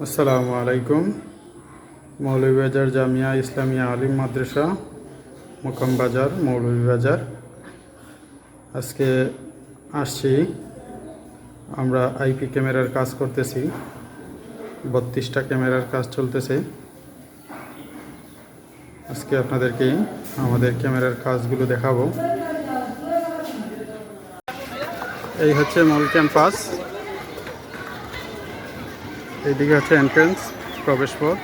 আসসালামু আলাইকুম। মৌলভীবাজার জামিয়া ইসলামিয়া আলিম মাদ্রাসা, মোকাম বাজার, মৌলভীবাজার। আজকে আসছি, আমরা আইপি ক্যামেরার কাজ করতেছি। 32টা ক্যামেরার কাজ চলতেছে। আজকে আপনাদেরকে আমাদের ক্যামেরার কাজগুলো দেখাবো। এই হচ্ছে মূল ক্যাম্পাস, এইদিকে হচ্ছে এন্ট্রেন্স, প্রবেশপথ।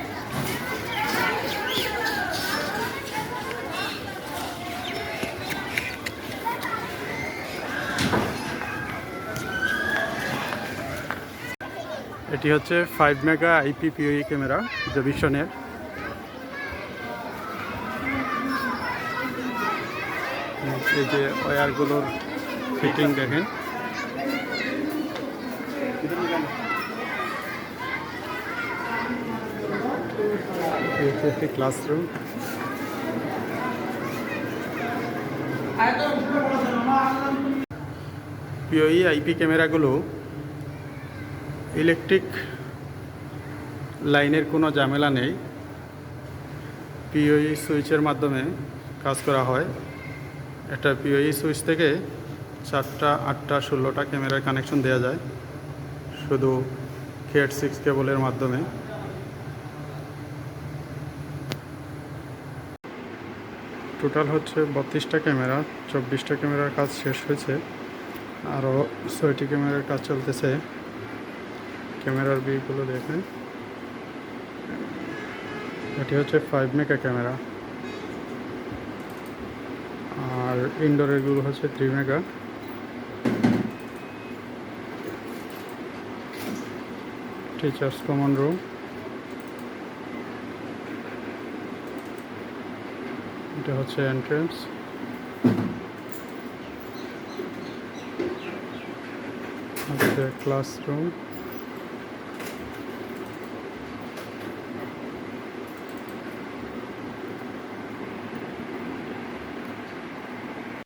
এটি হচ্ছে 5 মেগা আইপি পিওই ক্যামেরা জেভিশনের। এই যে ওয়্যারগুলোর ফিটিং দেখেন। একটি ক্লাসরুম। পিওই আইপি ক্যামেরাগুলো ইলেকট্রিক লাইনের কোনো ঝামেলা নেই। পিওই সুইচের মাধ্যমে কাজ করা হয়। একটা পিওই সুইচ থেকে 4টা, 8টা, 16টা ক্যামেরার কানেকশন দেওয়া যায় শুধু Cat 6 কেবলের মাধ্যমে। টোটাল হচ্ছে 32টা ক্যামেরা, 24টা ক্যামেরার কাজ শেষ হয়েছে, আরও 6টি ক্যামেরার কাজ চলতেছে। ক্যামেরার বিগুলো দেখেন। এটি হচ্ছে 5 মেগা ক্যামেরা, আর ইনডোরেরগুলো হচ্ছে 3 মেগা। টিচার্স কমন রুম, এটা হচ্ছে এন্ট্রেন্স। ক্লাসরুম।